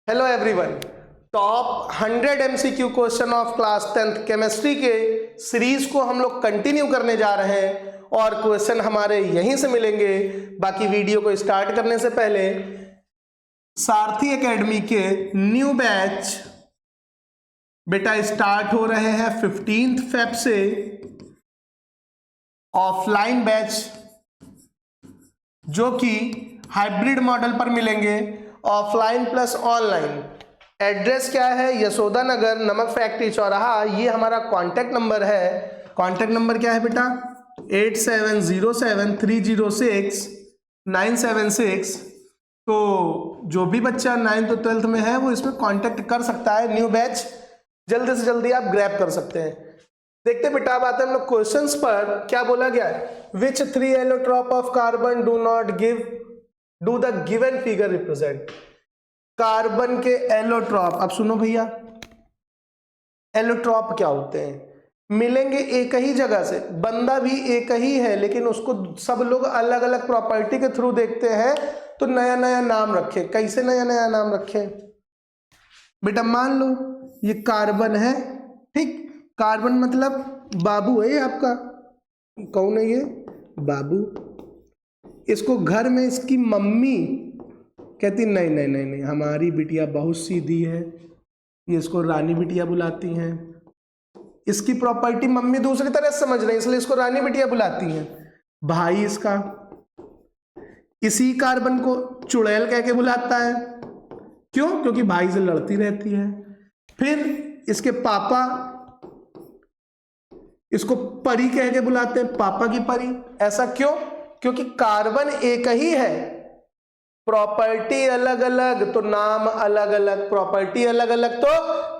Hello everyone, top 100 MCQ question of class 10th chemistry के series को हम लोग कंटिन्यू करने जा रहे हैं और क्वेश्चन हमारे यहीं से मिलेंगे। बाकी वीडियो को स्टार्ट करने से पहले सारथी एकेडमी के न्यू बैच बेटा स्टार्ट हो रहे हैं 15 फेब से। ऑफलाइन बैच जो कि हाइब्रिड मॉडल पर मिलेंगे, ऑफलाइन प्लस ऑनलाइन। एड्रेस क्या है? यशोदा नगर, नमक फैक्ट्री चौराहा। ये हमारा कांटेक्ट नंबर है। कांटेक्ट नंबर क्या है बेटा? 8707306976। तो जो भी बच्चा 9th और 12th में है वो इसमें कांटेक्ट कर सकता है। न्यू बैच जल्दी से जल्दी आप ग्रैब कर सकते हैं। देखते बेटा, अब आते हैं हम लोग क्वेश्चंस पर। क्या बोला गया है? विच 3 allotrope of carbon do the given figure represent. Carbon के एलोट्रॉप, अब सुनो भैया, एलोट्रॉप क्या होते हैं? मिलेंगे एक ही जगह से, बंदा भी एक ही है, लेकिन उसको सब लोग अलग अलग प्रॉपर्टी के थ्रू देखते हैं तो नया नया नाम रखे। कैसे नया नया नाम रखे बेटा? मान लो ये कार्बन है, ठीक। कार्बन मतलब बाबू है ये आपका। कौन है ये? बाबू। इसको घर में इसकी मम्मी कहती नहीं नहीं नहीं नहीं, हमारी बिटिया बहुत सीधी है, ये इसको रानी बिटिया बुलाती हैं। इसकी प्रॉपर्टी मम्मी दूसरी तरह से समझ रही है, इसलिए इसको रानी बिटिया बुलाती हैं। भाई इसका इसी कार्बन को चुड़ैल कह के बुलाता है। क्यों? क्योंकि भाई से लड़ती रहती है। फिर इसके पापा इसको परी कह के बुलाते हैं, पापा की परी। ऐसा क्यों? क्योंकि कार्बन एक ही है, प्रॉपर्टी अलग अलग तो नाम अलग अलग, प्रॉपर्टी अलग अलग तो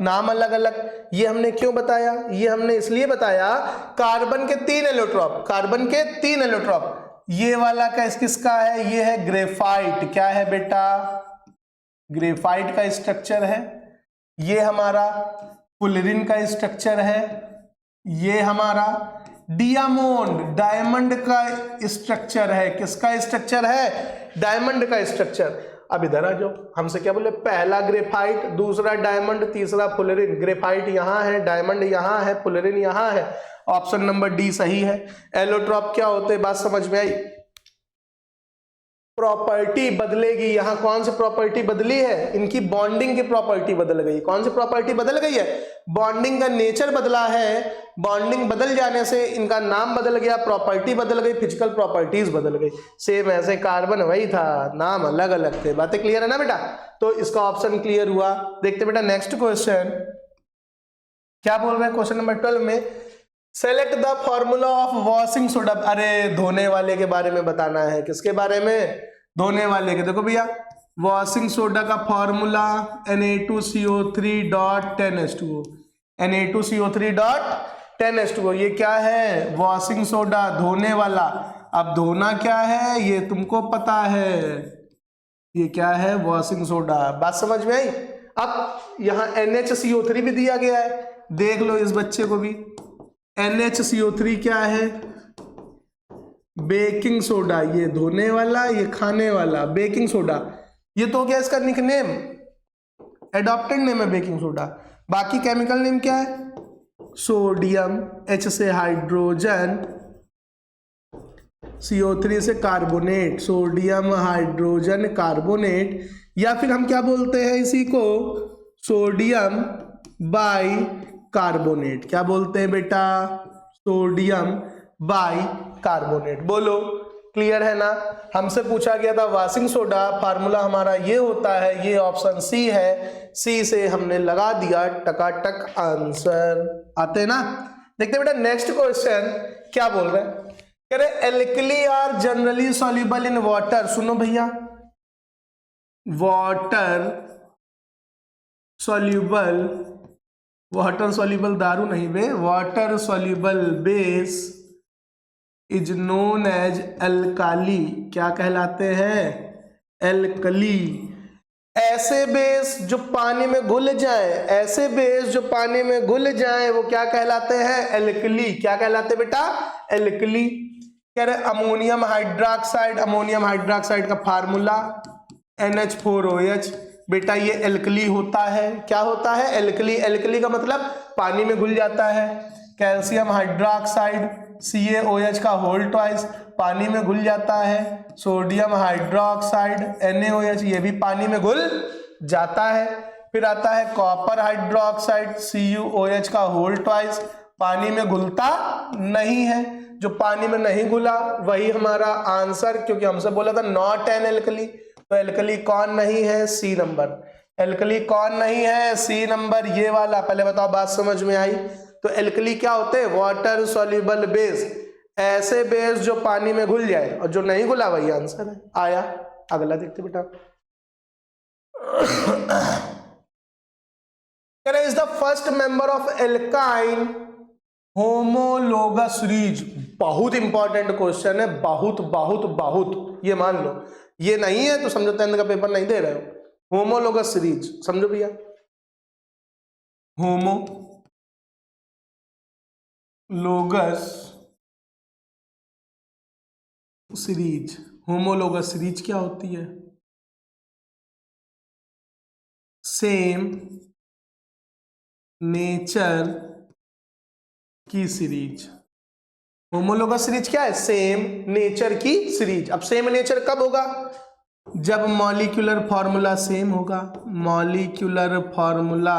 नाम अलग अलग। ये हमने क्यों बताया? ये हमने इसलिए बताया, कार्बन के 3 एलोट्रॉप, कार्बन के 3 एलोट्रॉप। ये वाला किसका है? ये है ग्रेफाइट। क्या है बेटा? ग्रेफाइट का स्ट्रक्चर है। ये हमारा फुलरिन का स्ट्रक्चर है। ये हमारा डियामोंड, डायमंड का स्ट्रक्चर है। किसका स्ट्रक्चर है? डायमंड का स्ट्रक्चर। अब इधर आ जाओ, हमसे क्या बोले? पहला ग्रेफाइट, दूसरा डायमंड, तीसरा फुलरिन। ग्रेफाइट यहां है, डायमंड यहां है, फुलरिन यहां है। ऑप्शन नंबर डी सही है। एलोट्रॉप क्या होते हैं? बात समझ में आई? प्रॉपर्टी बदलेगी। यहां कौन सी प्रॉपर्टी बदली है? इनकी बॉन्डिंग की प्रॉपर्टी बदल गई। कौन सी प्रॉपर्टी बदल गई है? बॉन्डिंग का नेचर बदला है। बॉन्डिंग बदल जाने से इनका नाम बदल गया, प्रॉपर्टी बदल गई, फिजिकल प्रॉपर्टीज बदल गई। सेम ऐसे कार्बन वही था, नाम अलग अलग थे। बातें क्लियर है ना बेटा? तो इसका ऑप्शन क्लियर हुआ। देखते बेटा नेक्स्ट क्वेश्चन क्या बोल रहे हैं। क्वेश्चन नंबर 12 में select the formula of washing soda. अरे धोने वाले के बारे में बताना है। किसके बारे में? धोने वाले के। देखो भैया, वॉशिंग सोडा का फॉर्मूला Na2CO3.10H2O। Na2CO3.10H2O। ये क्या है? वॉशिंग सोडा, धोने वाला। अब धोना क्या है ये तुमको पता है। ये क्या है? Washing soda. बात समझ में आई? अब यहां NHCO3 भी दिया गया है, देख लो इस बच्चे को भी। NHCO3 क्या है? Baking soda. ये धोने वाला, ये खाने वाला। बेकिंग सोडा ये तो हो गया इसका निकनेम, एडॉप्टेड नेम है बेकिंग सोडा। बाकी केमिकल नेम क्या है? सोडियम, H से हाइड्रोजन, CO3 से कार्बोनेट, सोडियम हाइड्रोजन कार्बोनेट। या फिर हम क्या बोलते हैं इसी को? Sodium by carbonate. क्या बोलते हैं बेटा? Sodium by carbonate. बोलो क्लियर है ना? हमसे पूछा गया था वॉशिंग सोडा, फार्मूला हमारा ये होता है। ये ऑप्शन सी है। सी से हमने लगा दिया टकाटक आंसर। आते ना? देखते बेटा नेक्स्ट क्वेश्चन क्या बोल रहे हैं। कह रहे alkali are generally soluble in water. सुनो भैया, वाटर सॉल्युबल दारू नहीं बे, water soluble base is known as alkali. क्या कहलाते हैं? एल्कली। ऐसे बेस जो पानी में घुल जाए, ऐसे बेस जो पानी में घुल जाए वो क्या कहलाते हैं? एल्कली। क्या कहलाते बेटा? एल्कली। कह रहे अमोनियम हाइड्रोक्साइड, अमोनियम हाइड्रोक्साइड का फार्मूला NH4OH। बेटा ये एल्कली होता है। क्या होता है? एल्कली। एल्कली का मतलब पानी में घुल जाता है। कैल्शियम हाइड्रोक्साइड CaOH का होल ट्वाइस पानी में घुल जाता है। सोडियम हाइड्रोक्साइड NaOH ये भी पानी में घुल जाता है। फिर आता है कॉपर हाइड्रोक्साइड CuOH का होल ट्वाइस पानी में घुलता नहीं है। जो पानी में नहीं घुला वही हमारा आंसर, क्योंकि हमसे बोला था नॉट एन एल्कली। तो एल्कली कौन नहीं है? सी नंबर। एल्कली कौन नहीं है? सी नंबर, ये वाला। पहले बताओ बात समझ में आई? तो एल्कली क्या होते हैं? वाटर सॉल्युबल बेस, ऐसे बेस जो पानी में घुल जाए, और जो नहीं घुला वही आंसर है। आया अगला देखते बेटा। Is the first member of alkyne homologous series. बहुत इंपॉर्टेंट क्वेश्चन है, बहुत बहुत बहुत, ये मान लो। ये नहीं है तो समझो 10th का पेपर नहीं दे रहे हो। होमोलोगस सीरीज समझो भैया, होमोलोगस सीरीज। होमोलोगस सीरीज क्या होती है? सेम नेचर की सीरीज। होमोलोगस सीरीज क्या है? सेम नेचर की सीरीज। अब सेम नेचर कब होगा? जब मॉलिक्यूलर फॉर्मूला सेम होगा। मॉलिक्यूलर फॉर्मूला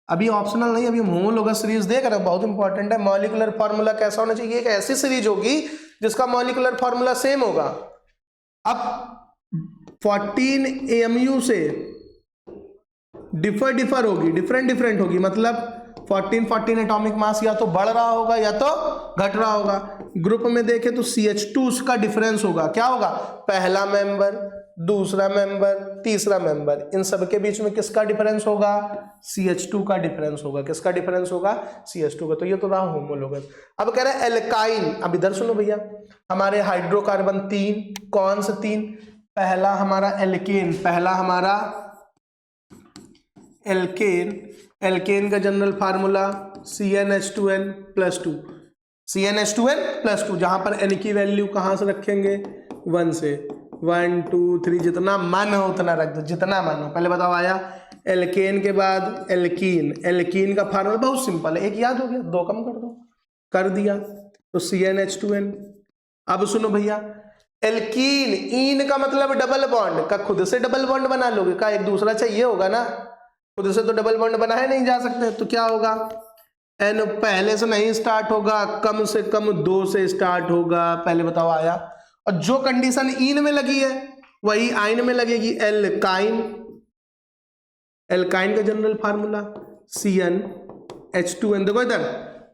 अभी ऑप्शनल नहीं, अभी हम होमोलोगस सीरीज देख रहे हैं, बहुत इंपॉर्टेंट है। मॉलिक्यूलर फॉर्मूला कैसा होना चाहिए? एक ऐसी सीरीज होगी जिसका मॉलिक्यूलर फॉर्मूला सेम होगा। अब 14 AMU से डिफर होगी, डिफरेंट होगी, मतलब 14 एटॉमिक मास या तो बढ़ रहा होगा या तो घट रहा होगा। ग्रुप में देखे तो CH2 का डिफरेंस होगा। क्या होगा? पहला मेंबर, दूसरा मेंबर, तीसरा मेंबर, इन सब के बीच में किसका डिफरेंस होगा? CH2 का डिफरेंस होगा। किसका डिफरेंस होगा? CH2 का। तो ये तो रहा होमोलोगस। अब कह रहे हैं एल्काइन। अब इधर सुनो भैया, हमारे हाइड्रोकार्बन 3, कौन से 3? पहला हमारा एल्केन, पहला हमारा एल्केन। एल्केन का जनरल फार्मूला CnH2n+2। CnH2n+2, जहां पर n की वैल्यू कहां से रखेंगे? 1 से। 1 2 3 जितना मन हो उतना रख दो, जितना मन हो। पहले बताओ आया एल्केन के बाद एल्कीन। एल्कीन का फार्मूला बहुत सिंपल है, एक याद हो गया, 2 कम कर दो, कर दिया तो CnH2n। अब सुनो भैया, एल्कीन, ईन का मतलब डबल बॉन्ड का, खुद से डबल बॉन्ड बना लोगे का? एक दूसरा चाहिए होगा ना, खुद से तो डबल बॉन्ड बनाए नहीं जा सकते। तो क्या होगा? एन पहले से नहीं स्टार्ट होगा, कम से कम 2 से स्टार्ट होगा। पहले बताओ आया। और जो कंडीशन ईन में लगी है वही आइन में लगेगी। एल्काइन, एल्काइन का जनरल फार्मूला CnH2n। देखो इधर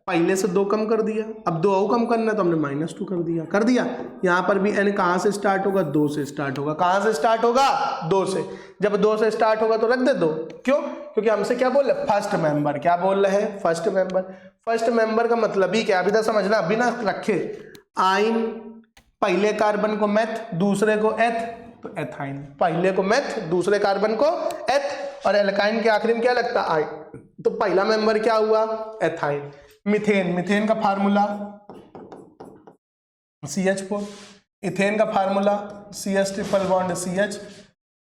पहले से 2 कम कर दिया, अब 2 और कम करना है तो हमने -2 कर दिया, कर दिया। यहां पर भी n कहां से स्टार्ट होगा? 2 से स्टार्ट होगा। कहां से स्टार्ट होगा? 2 से। जब 2 से स्टार्ट होगा तो रख दे 2। क्यों? क्योंकि हमसे क्या बोल रहे? First member. क्या बोल रहे हैं? First member. फर्स्ट मेंबर का मतलब ही क्या? अभी तक समझना, अभी ना रखे। आइन, पहले कार्बन को मेथ, दूसरे को एथ, तो एथाइन। पहले को मेथ, दूसरे कार्बन को एथ, और एल्काइन के आखिरी में क्या लगता? आई। तो पहला मेंबर क्या हुआ? एथाइन। मिथेन, मिथेन का फार्मूला CH4। इथेन का formula CH triple bond CH।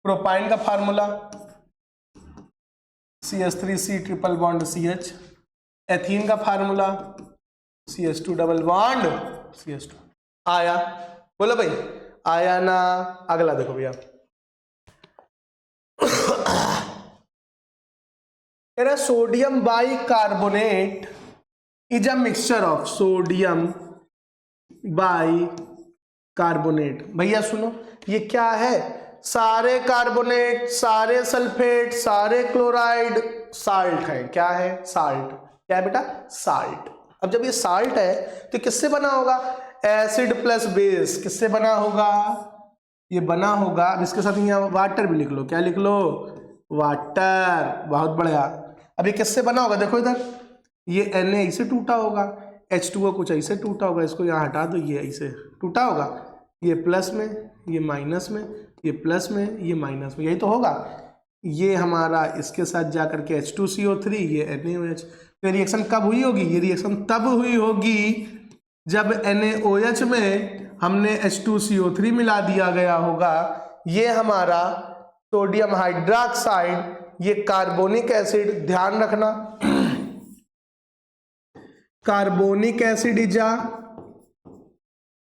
Propyne का formula CH3C triple bond CH। Ethene का formula CH2 double bond CH2। आया? बोलो भाई, आया ना? अगला देखो भैया, sodium bicarbonate is a mixture of sodium bicarbonate. भैया सुनो, ये क्या है? सारे कार्बोनेट, सारे सल्फेट, सारे क्लोराइड साल्ट है। क्या है? साल्ट। क्या है बेटा? साल्ट। अब जब ये साल्ट है तो किससे बना होगा? Acid plus base. किससे बना होगा? ये बना होगा, अब इसके साथ यहाँ वाटर भी लिख लो। क्या लिख लो? वाटर। बहुत बढ़िया। अब ये किससे बना होगा? देखो इधर, ये Na ऐसे टूटा होगा, H2O कुछ ऐसे टूटा होगा, इसको यहाँ हटा दो, ये ऐसे टूटा होगा, ये प्लस में, ये माइनस में, ये प्लस में, ये माइनस में, यही तो होगा। ये हमारा इसके साथ जाकर के H2CO3, ये NaOH। तो रिएक्शन कब हुई होगी? ये रिएक्शन तब हुई होगी जब NaOH में हमने H2CO3 मिला दिया गया होगा। ये हमारा सोडियम हाइड्रोक्साइड, ये कार्बोनिक एसिड, ध्यान रखना carbonic acid is a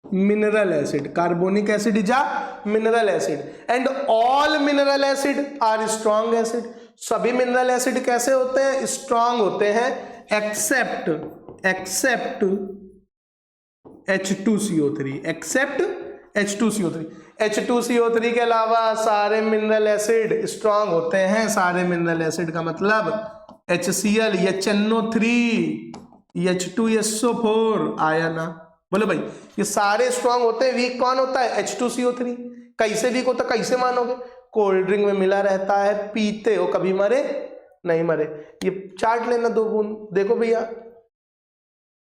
mineral acid, carbonic acid is a mineral acid and all mineral acid are strong acid. सभी मिनरल एसिड कैसे होते हैं? स्ट्रॉन्ग होते हैं, accept H2CO3, accept H2CO3। H2CO3 के अलावा सारे मिनरल एसिड स्ट्रॉन्ग होते हैं। सारे मिनरल एसिड का मतलब HCl, HNO3, H2SO4 आया ना? बोलो भाई, ये सारे स्ट्रॉन्ग होते हैं। वीक कौन होता है? H2CO3। कैसे वीक होता, कैसे मानोगे? कोल्ड ड्रिंक में मिला रहता है, पीते हो, कभी मरे नहीं मरे। ये चाट लेना 2 बूंद, देखो भैया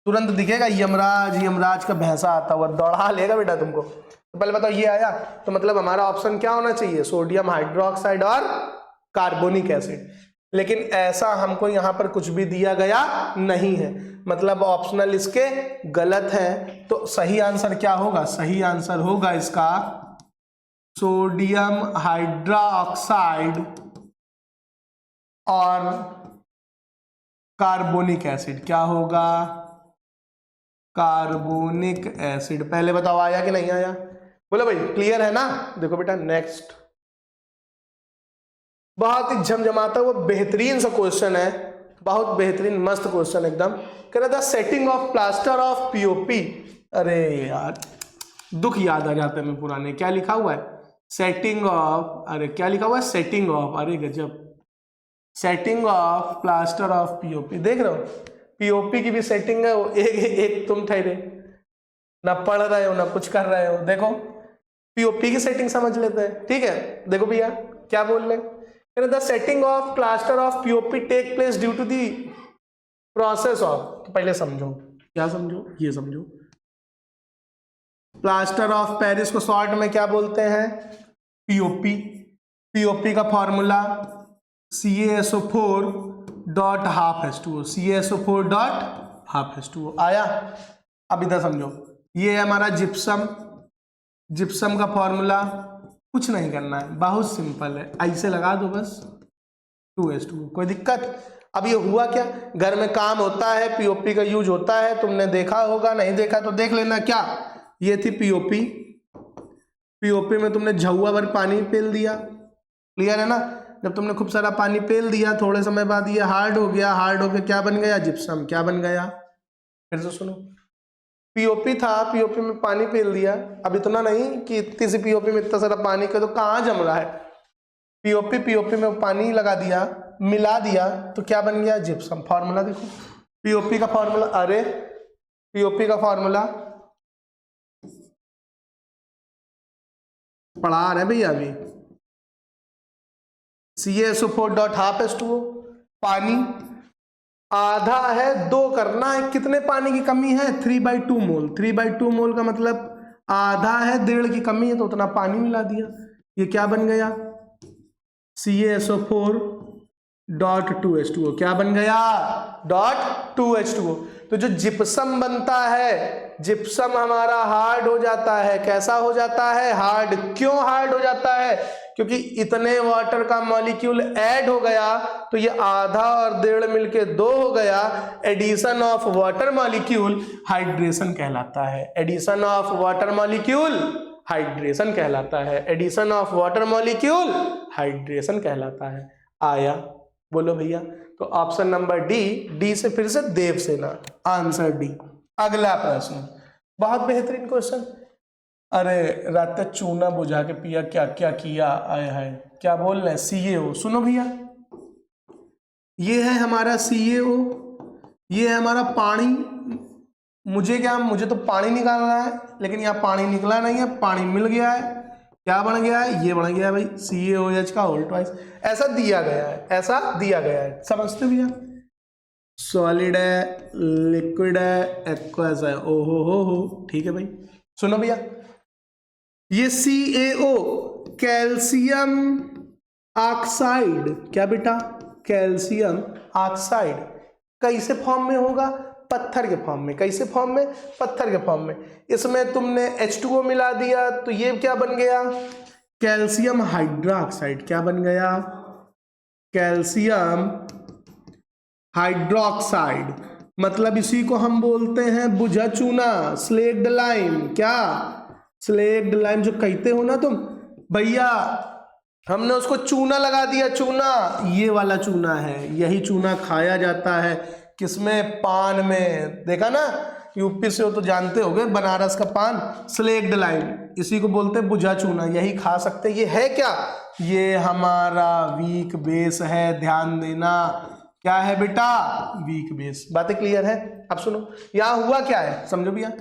तुरंत दिखेगा यमराज का भैंसा आता हुआ दौड़ा लेगा बेटा तुमको। तो पहले बताओ ये आया, तो मतलब हमारा ऑप्शन क्या होना चाहिए? सोडियम हाइड्रोक्साइड और कार्बोनिक एसिड। लेकिन ऐसा हमको यहां पर कुछ भी दिया गया नहीं है, मतलब ऑप्शनल इसके गलत है। तो सही आंसर क्या होगा? सही आंसर होगा इसका सोडियम हाइड्रोक्साइड और कार्बोनिक एसिड। क्या होगा? Carbonic acid. पहले बताओ आया कि नहीं आया? बोलो भाई, क्लियर है ना? देखो बेटा नेक्स्ट, बहुत ही झमझमाता हुआ बेहतरीन सा क्वेश्चन है, बहुत बेहतरीन मस्त क्वेश्चन एकदम। कह रहा था setting of plaster of POP. अरे यार दुख याद आ जाते हैं मैं पुराने। क्या लिखा हुआ है? सेटिंग ऑफ, अरे क्या लिखा हुआ है? सेटिंग ऑफ, अरे गजब, setting of plaster of POP. देख रहे हो पीओपी की भी सेटिंग है, एक तुम ठहरे ना पढ़ रहे हो ना कुछ कर रहे हो। देखो पीओपी की सेटिंग समझ लेते हैं, ठीक है? देखो भैया क्या बोल रहे हैं, the setting of plaster of POP take place due to the process of. तो पहले समझो, क्या समझो? ये समझो, प्लास्टर ऑफ पेरिस को शॉर्ट में क्या बोलते हैं? पीओपी। पीओपी का formula CaSO4 dot half H2O, CaSO4 dot half H2O आया। अब इधर समझो, ये है हमारा जिप्सम। जिप्सम का फॉर्मूला कुछ नहीं करना है, बहुत सिंपल है, ऐसे लगा दो बस 2H2O। कोई दिक्कत? अब ये हुआ क्या? घर में काम होता है, पीओपी का यूज होता है, तुमने देखा होगा, नहीं देखा तो देख लेना। क्या ये थी पीओपी? पीओपी में तुमने झुआ भर पानी पेल दिया, क्लियर है ना? जब तुमने खूब सारा पानी पेल दिया, थोड़े समय बाद ये हार्ड हो गया, हार्ड होकर क्या बन गया? जिप्सम। क्या बन गया? फिर से सुनो, पीओपी था, पीओपी में पानी पेल दिया। अब इतना नहीं कि इतनी सी पीओपी में इतना सारा पानी का तो कहाँ जम रहा है? पीओपी में पानी लगा दिया, मिला दिया, तो क्या बन गया? जिप्सम। फॉर्मूला देखो पीओपी का फॉर्मूला, अरे पीओपी का फॉर्मूला पढ़ा रहे भैया अभी, CaSO4 डॉट हाफ H2O। पानी आधा है, 2 करना है, कितने पानी की कमी है? 3/2 मोल। 3/2 मोल का मतलब आधा है, 1.5 की कमी है, तो उतना पानी मिला दिया। ये क्या बन गया? CaSO4 dot 2H2O। क्या बन गया? Dot 2H2O। तो जो जिप्सम बनता है, जिप्सम हमारा हार्ड हो जाता है। कैसा हो जाता है? हार्ड। क्यों हार्ड हो जाता है? क्योंकि इतने वाटर का मॉलिक्यूल ऐड हो गया, तो ये आधा और 1.5 मिलके 2 हो गया। Addition of water molecule hydration कहलाता है। Addition of water molecule hydration कहलाता है। Addition of water molecule hydration कहलाता है। आया? बोलो भैया। तो ऑप्शन नंबर डी से फिर से देवसेना, आंसर डी। अगला प्रश्न, बहुत बेहतरीन क्वेश्चन। अरे रात का चूना बुझा के पिया, क्या क्या किया, आया है। क्या बोल रहे हैं? CaO। सुनो भैया, ये है हमारा CaO, ये है हमारा पानी। मुझे तो पानी निकालना है, लेकिन यहाँ पानी निकला नहीं है, पानी मिल गया है। क्या बन गया है? ये बन गया है भाई CaOH का होल ट्वाइस। ऐसा दिया गया है, ऐसा दिया गया है, समझते भैया? सॉलिड है, लिक्विड है, एक्वस है, ओहो हो, ठीक है भाई। सुनो भैया, ये CaO कैल्शियम ऑक्साइड, क्या बेटा? कैल्शियम ऑक्साइड कैसे फॉर्म में होगा? पत्थर के फॉर्म में। कैसे फॉर्म में? पत्थर के फॉर्म में। इसमें तुमने H2O मिला दिया, तो ये क्या बन गया? कैल्शियम हाइड्रोक्साइड, क्या बन गया? कैल्शियम हाइड्रोक्साइड, मतलब इसी को हम बोलते हैं बुझा चूना, स्लेक्ड लाइम। क्या? स्लेक्ड लाइम जो कहते हो ना तुम भैया, हमने उसको चूना लगा दिया, चूना, ये वाला चूना है, यही चूना खाया जाता है किसमें? पान में। देखा ना, यूपी से हो तो जानते होगे, बनारस का पान, स्लेक्ड लाइम, इसी को बोलते हैं बुझा चूना, यही खा सकते। ये है क्या? ये हमारा वीक बेस है, ध्यान देना। क्या है बेटा? Weak base. बातें क्लियर है? अब सुनो, यहां हुआ क्या है, समझो भैया।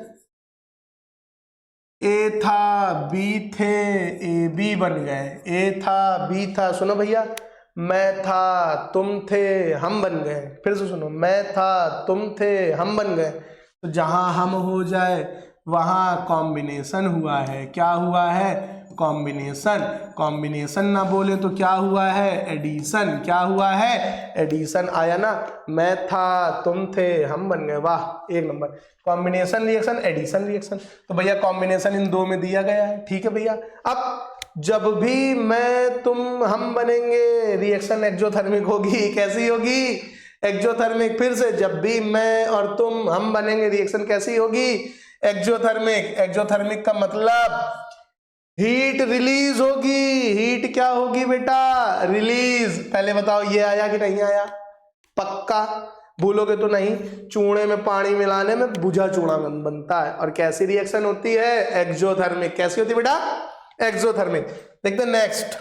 ए था, बी थे, ए बी बन गए, ए था, बी था। सुनो भैया, मैं था, तुम थे, हम बन गए। फिर से सुनो, मैं था, तुम थे, हम बन गए। तो जहां हम हो जाए वहां कॉम्बिनेशन हुआ है। क्या हुआ है? कॉम्बिनेशन। कॉम्बिनेशन ना बोले तो क्या हुआ है? एडिशन। क्या हुआ है? एडिशन। आया ना, मैं था, तुम थे, हम बन गए। वाह, एक number. Combination reaction, addition reaction. तो भैया कॉम्बिनेशन इन दो में दिया गया है, ठीक है भैया। अब जब भी मैं, तुम, हम बनेंगे, रिएक्शन एक्सोथर्मिक होगी। कैसी होगी? एक्सोथर्मिक। फिर से, जब भी मैं और तुम, हम बनेंगे, रिएक्शन कैसी होगी? एक्सोथर्मिक। एक्सोथर्मिक का मतलब हीट रिलीज होगी। हीट क्या होगी बेटा? रिलीज। पहले बताओ ये आया कि नहीं आया? पक्का? भूलोगे तो नहीं। चूने में पानी मिलाने में बुझा चूना बनता है। और कैसी रिएक्शन होती है? एक्सोथर्मिक। कैसी होती है बेटा? एक्सोथर्मिक। देखते नेक्स्ट,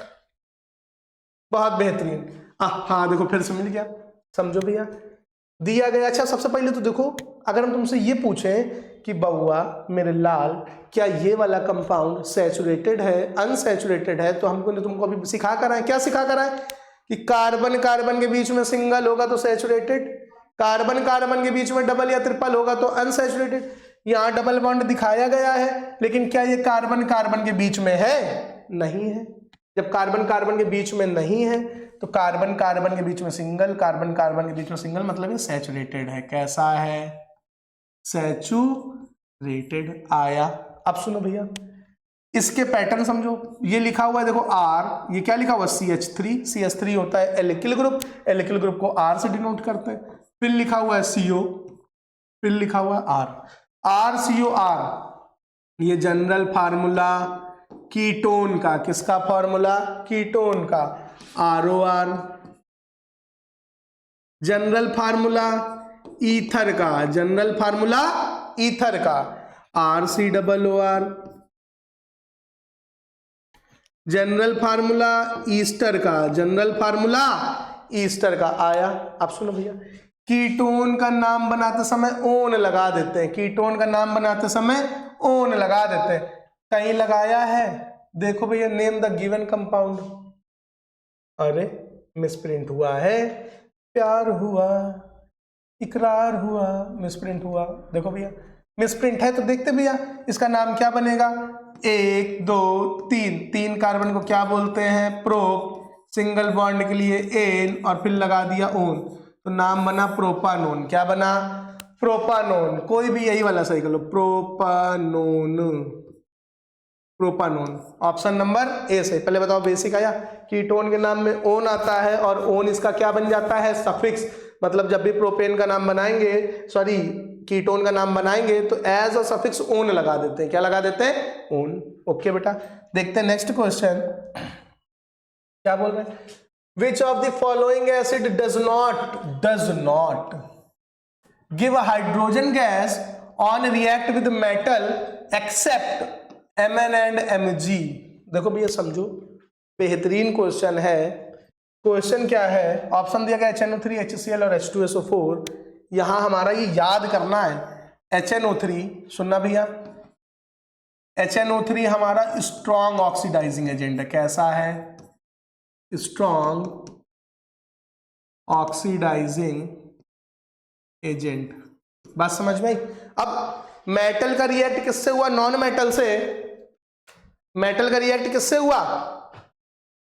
बहुत बेहतरीन। हाँ देखो, फिर से मिल गया, समझो भैया, दिया गया। अच्छा, सबसे पहले तो देखो, अगर हम तुमसे ये पूछें कि बउआ मेरे लाल, क्या ये वाला कंपाउंड सैचुरेटेड है, अनसैचुरेटेड है, तो हमको तुमको अभी सिखा कर आए। क्या सिखा कर आए? कि कार्बन कार्बन के बीच में सिंगल होगा तो सैचुरेटेड, कार्बन कार्बन के बीच में डबल या ट्रिपल होगा तो अनसैचुरेटेड। यहाँ डबल बॉन्ड दिखाया गया है, लेकिन क्या ये कार्बन कार्बन के बीच में है? नहीं है। जब कार्बन कार्बन के बीच में नहीं है तो कार्बन कार्बन के बीच में सिंगल, कार्बन कार्बन के बीच में सिंगल, मतलब ये सैचुरेटेड है। कैसा है? सैचुरेटेड। आया। अब सुनो भैया, इसके पैटर्न समझो। ये लिखा हुआ है देखो R, ये क्या लिखा हुआ? CH3। CH3 होता है एल्किल ग्रुप, एल्किल ग्रुप को R से डिनोट करते हैं। फिर लिखा हुआ है CO, फिर लिखा हुआ है R, RCOR। ये जनरल फार्मूला कीटोन का, किसका फार्मूला? कीटोन का, ROR। जनरल फार्मूला ईथर का, जनरल फार्मूला ईथर का, RCOOR। जनरल फार्मूला ईस्टर का, जनरल फार्मूला ईस्टर का। आया। अब सुनो भैया, कीटोन का नाम बनाते समय ओन लगा देते हैं। कीटोन का नाम बनाते समय ओन लगा देते हैं। कहीं लगाया है? देखो भैया, नेम द गिवन कंपाउंड। अरे मिसप्रिंट हुआ है। प्यार हुआ, इकरार हुआ, मिसप्रिंट हुआ। देखो भैया, मिसप्रिंट है तो देखते भैया, इसका नाम क्या बनेगा? 1 2 3, 3 कार्बन को क्या बोलते हैं? प्रोप। सिंगल बॉन्ड के लिए एन और फिर लगा दिया ओन, तो नाम बना प्रोपानोन। क्या बना? प्रोपानोन। कोई भी यही वाला सही कर लो, propanone, propanone. Option number A से। पहले बताओ बेसिक आया? कीटोन के नाम में ओन आता है और ओन इसका क्या बन जाता है? सफिक्स। मतलब जब भी प्रोपेन का नाम बनाएंगे, सॉरी कीटोन का नाम बनाएंगे तो एज अ सफिक्स ओन लगा देते हैं। क्या लगा देते हैं? ओन। ओके बेटा, देखते हैं नेक्स्ट क्वेश्चन क्या बोल रहे हैं। Which of the following acid does not give a hydrogen gas on react with metal except Mn and Mg। देखो भैया समझो, बेहतरीन क्वेश्चन है। क्वेश्चन क्या है? ऑप्शन दिया गया HNO3, HCl और H2SO4। यहां हमारा ये याद करना है। HNO3 सुनना भैया, HNO3 हमारा स्ट्रॉन्ग ऑक्सीडाइजिंग एजेंट है। कैसा है? Strong oxidising agent. बात समझ में आई? अब मेटल का रिएक्ट किससे हुआ? नॉन मेटल से। मेटल का रिएक्ट किससे हुआ?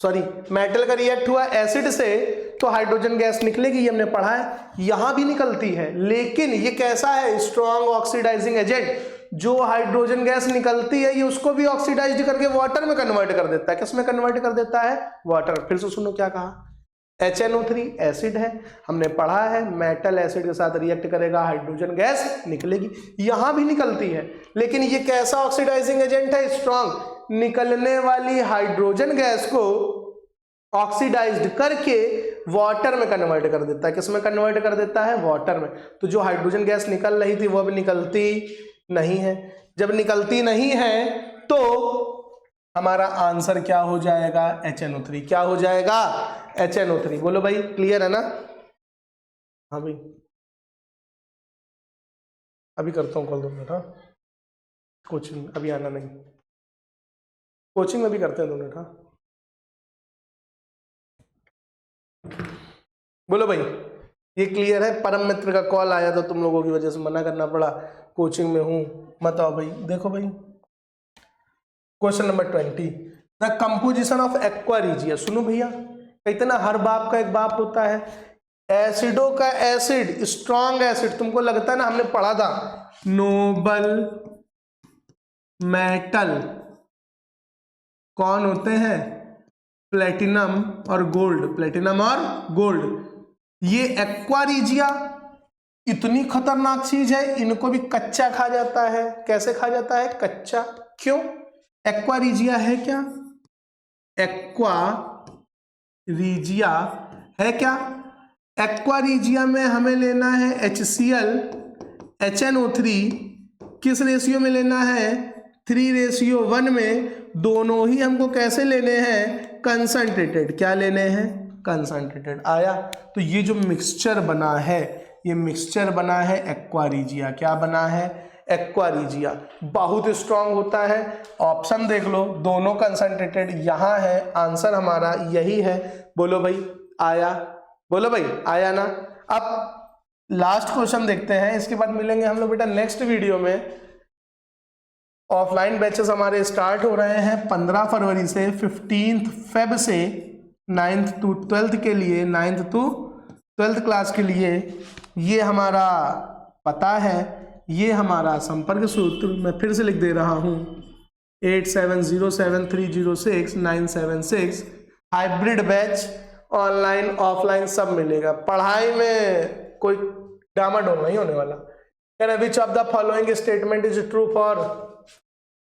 सॉरी, मेटल का रिएक्ट हुआ एसिड से, तो हाइड्रोजन गैस निकलेगी, ये हमने पढ़ा है। यहां भी निकलती है, लेकिन ये कैसा है? Strong oxidising agent. जो हाइड्रोजन गैस निकलती है ये उसको भी ऑक्सीडाइज्ड करके वाटर में कन्वर्ट कर देता है। किस में कन्वर्ट कर देता है? वाटर। फिर से सुनो क्या कहा, HNO3 एसिड है, हमने पढ़ा है मेटल एसिड के साथ रिएक्ट करेगा, हाइड्रोजन गैस निकलेगी। यहां भी निकलती है, लेकिन ये कैसा ऑक्सीडाइजिंग एजेंट है? स्ट्रॉन्ग। निकलने वाली हाइड्रोजन गैस को ऑक्सीडाइज्ड करके वाटर में कन्वर्ट कर देता है। किस में कन्वर्ट कर देता है? वाटर में। तो जो हाइड्रोजन गैस निकल रही थी वो अब निकलती नहीं है। जब निकलती नहीं है तो हमारा आंसर क्या हो जाएगा? HNO3। क्या हो जाएगा? HNO3। बोलो भाई, क्लियर है ना? हाँ भाई, अभी करता हूँ कॉल 2 मिनट। हाँ, कोचिंग अभी आना नहीं, कोचिंग में भी करते हैं 2 मिनट। हाँ बोलो भाई, ये क्लियर है? परम मित्र का कॉल आया तो तुम लोगों की वजह से मना करना पड़ा, कोचिंग में हूं। मत आओ भाई। देखो भाई, question number 20, the composition of aqua regia. सुनो भैया, कहते ना हर बाप का एक बाप होता है। एसिडो का एसिड, स्ट्रॉन्ग एसिड, तुमको लगता है ना, हमने पढ़ा था नोबल मेटल कौन होते हैं? प्लेटिनम और गोल्ड। प्लेटिनम और गोल्ड। ये एक्वा रीजिया इतनी खतरनाक चीज है, इनको भी कच्चा खा जाता है। कैसे खा जाता है? कच्चा। क्यों? एक्वा रीजिया है क्या? एक्वा रीजिया है क्या? एक्वा रीजिया में हमें लेना है HCl HNO3। किस रेशियो में लेना है? 3:1 में। दोनों ही हमको कैसे लेने हैं? कंसंट्रेटेड। क्या लेने हैं? कंसंट्रेटेड। आया? तो ये जो मिक्सचर बना है, ये मिक्सचर बना है एक्वा रीजिया। क्या बना है? Aqua regia. बहुत स्ट्रांग होता है। ऑप्शन देख लो, दोनों कंसंट्रेटेड यहाँ है। आंसर हमारा यही है। बोलो भाई, आया? बोलो भाई, आया ना? अब लास्ट क्वेश्चन देखते हैं, इसके बाद मिलेंगे हम लोग बेटा नेक्स्ट वीडियो में। ऑफलाइन बैचेस हमारे स्टार्ट हो रहे हैं 15 फरवरी से। 15 फेब से 9th to 12th के लिए, 9th to 12th क्लास के लिए। ये हमारा पता है, ये हमारा संपर्क सूत्र मैं फिर से लिख दे रहा हूँ, 8707306976। हाइब्रिड बैच ऑनलाइन ऑफलाइन सब मिलेगा। पढ़ाई में कोई डामाडोल नहीं होने वाला। विच of the following statement is true for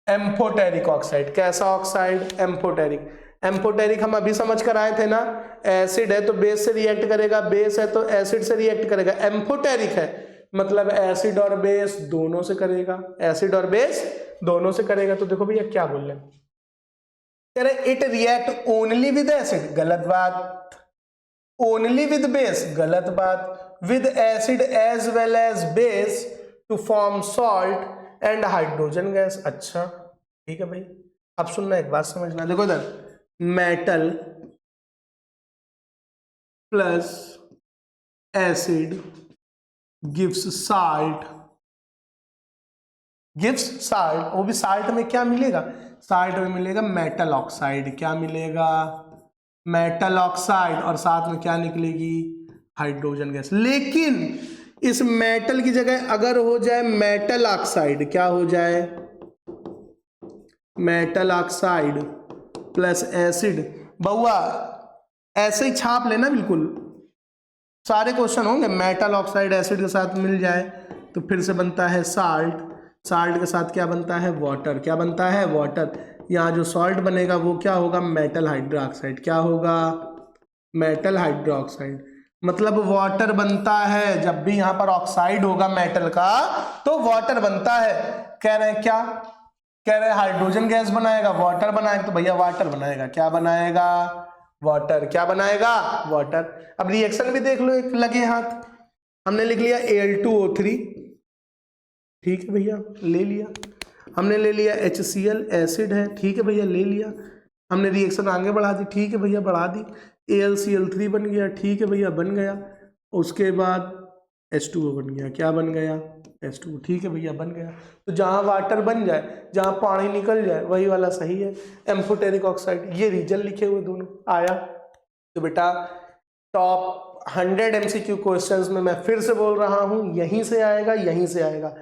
amphoteric oxide? कैसा ऑक्साइड? एम्फोटेरिक। एम्फोटेरिक हम अभी समझ कर आए थे ना, एसिड है तो बेस से रिएक्ट करेगा, बेस है तो एसिड से रिएक्ट करेगा। एम्फोटेरिक है मतलब एसिड और बेस दोनों से करेगा, एसिड और बेस दोनों से करेगा। तो देखो भैया क्या बोल रहे हैं, कह रहे it react only with acid, गलत बात। ओनली विद बेस, गलत बात। With acid as well as base to form salt and hydrogen gas. अच्छा ठीक है भाई, अब सुनना, एक बात समझना। देखो इधर, metal plus acid gives salt, gives salt. वो भी साल्ट में क्या मिलेगा? साल्ट में मिलेगा मेटल ऑक्साइड। क्या मिलेगा? Metal oxide. और साथ में क्या निकलेगी? Hydrogen gas. लेकिन इस मेटल की जगह अगर हो जाए मेटल ऑक्साइड, क्या हो जाए? Metal oxide plus acid. बउआ ऐसे ही छाप लेना, बिल्कुल सारे क्वेश्चन होंगे। मेटल ऑक्साइड एसिड के साथ मिल जाए तो फिर से बनता है साल्ट। साल्ट के साथ क्या बनता है? वाटर। क्या बनता है? वाटर। यहाँ जो सॉल्ट बनेगा वो क्या होगा? Metal hydroxide. क्या होगा? Metal hydroxide. मतलब वाटर बनता है। जब भी यहाँ पर ऑक्साइड होगा मेटल का तो वाटर बनता है। कह रहे हैं क्या? कह रहे हैं हाइड्रोजन गैस बनाएगा, वाटर बनाएगा। तो भैया वाटर बनाएगा। क्या बनाएगा? वाटर। क्या बनाएगा? वाटर। अब रिएक्शन भी देख लो, एक लगे हाथ। हमने लिख लिया Al2O3, ठीक है भैया, ले लिया। हमने ले लिया HCl, एसिड है, ठीक है भैया, ले लिया। हमने रिएक्शन आगे बढ़ा दी, ठीक है भैया, बढ़ा दी। AlCl3 बन गया, ठीक है भैया, बन गया। उसके बाद H2O बन गया। क्या बन गया? H2O, ठीक है भैया, बन गया। तो जहाँ वाटर बन जाए, जहाँ पानी निकल जाए, वही वाला सही है, एम्फोटेरिक ऑक्साइड। ये रीजन लिखे हुए दोनों। आया? तो बेटा टॉप 100 MCQ क्वेश्चंस में मैं फिर से बोल रहा हूँ, यहीं से आएगा, यहीं से आएगा।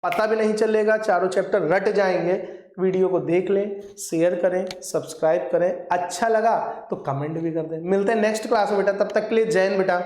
पता भी नहीं चलेगा, चारों चैप्टर रट जाएंगे। वीडियो को देख लें, शेयर करें, सब्सक्राइब करें, अच्छा लगा तो कमेंट भी कर दें। मिलते हैं नेक्स्ट क्लास में बेटा, तब तक के लिए जय हिंद बेटा।